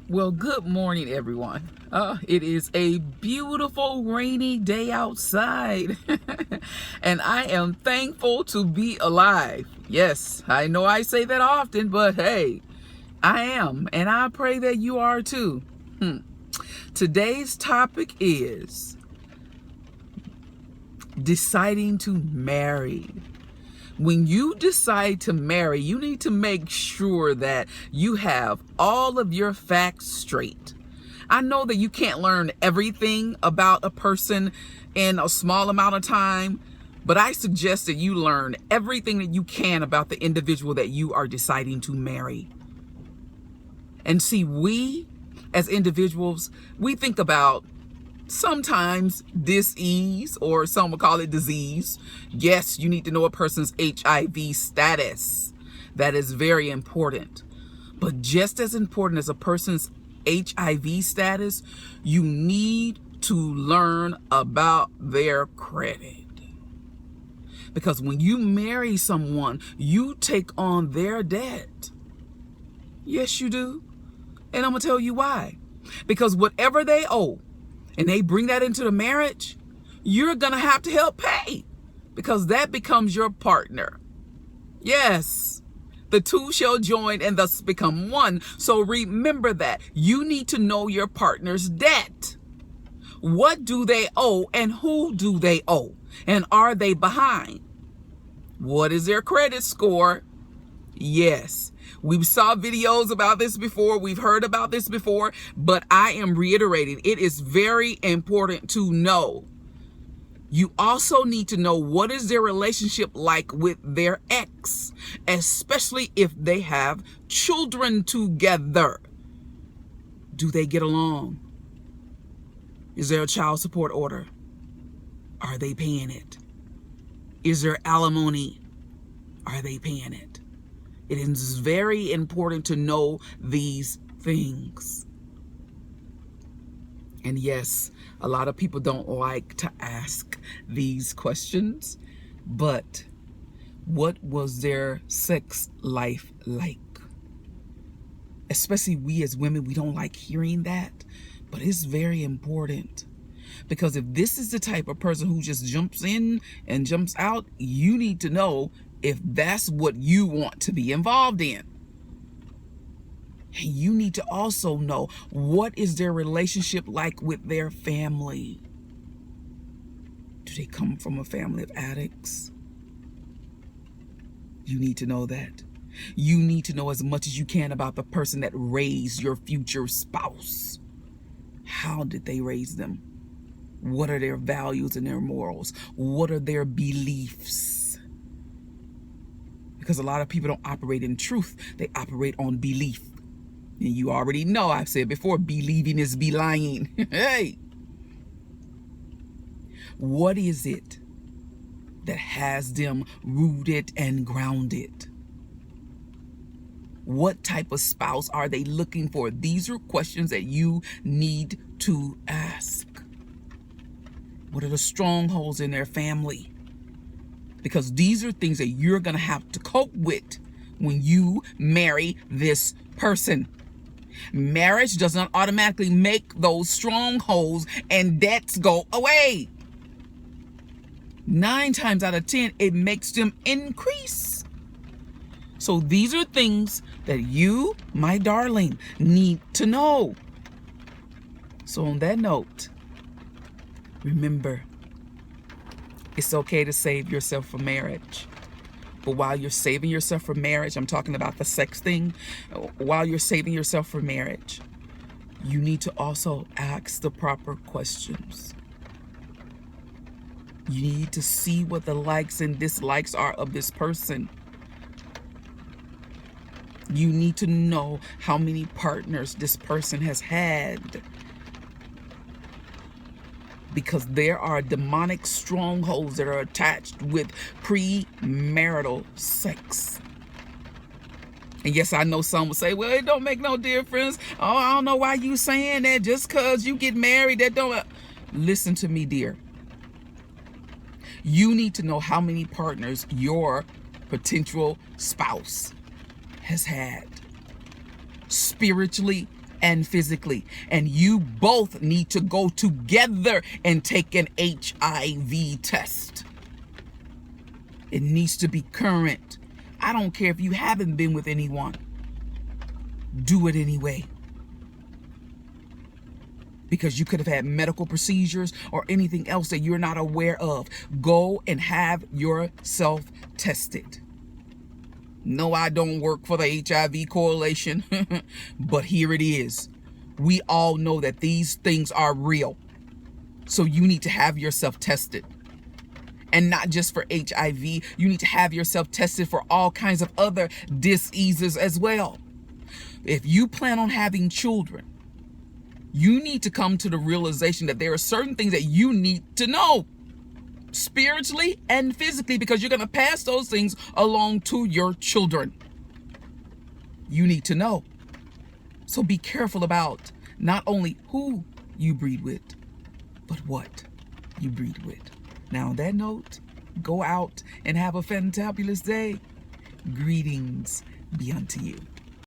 Well, good morning, everyone. It is a beautiful rainy day outside, and I am thankful to be alive. Yes, I know I say that often, but hey, I am, and I pray that you are too. Today's topic is deciding to marry. When you decide to marry, you need to make sure that you have all of your facts straight. I know that you can't learn everything about a person in a small amount of time, but I suggest that you learn everything that you can about the individual that you are deciding to marry. And see, we as individuals, we think about sometimes dis-ease, or some would call it disease. Yes, you need to know a person's HIV status. That is very important. But just as important as a person's HIV status, you need to learn about their credit. Because when you marry someone, you take on their debt. Yes, you do. And I'm going to tell you why. Because whatever they owe, and they bring that into the marriage, you're going to have to help pay, because that becomes your partner. Yes, the two shall join and thus become one. So remember that. You need to know your partner's debt. What do they owe and who do they owe? And are they behind? What is their credit score? Yes, we saw videos about this before. We've heard about this before, but I am reiterating, it is very important to know. You also need to know what is their relationship like with their ex, especially if they have children together. Do they get along? Is there a child support order? Are they paying it? Is there alimony? Are they paying it? It is very important to know these things. And yes, a lot of people don't like to ask these questions, but what was their sex life like? Especially we as women, we don't like hearing that, but it's very important. Because if this is the type of person who just jumps in and jumps out, you need to know if that's what you want to be involved in. And you need to also know, what is their relationship like with their family? Do they come from a family of addicts? You need to know that. You need to know as much as you can about the person that raised your future spouse. How did they raise them? What are their values and their morals? What are their beliefs? Because a lot of people don't operate in truth. They operate on belief. And you already know, I've said before, believing is belying. Hey! What is it that has them rooted and grounded? What type of spouse are they looking for? These are questions that you need to ask. What are the strongholds in their family? Because these are things that you're going to have to cope with when you marry this person. Marriage does not automatically make those strongholds and debts go away. 9 times out of 10, it makes them increase. So these are things that you, my darling, need to know. So on that note, remember, it's okay to save yourself for marriage. But while you're saving yourself for marriage, I'm talking about the sex thing. While you're saving yourself for marriage, you need to also ask the proper questions. You need to see what the likes and dislikes are of this person. You need to know how many partners this person has had. Because there are demonic strongholds that are attached with premarital sex. And yes, I know some will say, well, it don't make no difference. Oh, I don't know why you saying that. Just because you get married, that don't... Listen to me, dear. You need to know how many partners your potential spouse has had, spiritually and physically. And you both need to go together and take an HIV test. It needs to be current. I don't care if you haven't been with anyone. Do it anyway. Because you could have had medical procedures or anything else that you're not aware of. Go and have yourself tested. No, I don't work for the HIV Coalition, but here it is. We all know that these things are real. So you need to have yourself tested. And not just for HIV, you need to have yourself tested for all kinds of other diseases as well. If you plan on having children, you need to come to the realization that there are certain things that you need to know spiritually and physically, because you're going to pass those things along to your children. You need to know. So be careful about not only who you breed with, but what you breed with. Now, on that note, go out and have a fantabulous day. Greetings be unto you.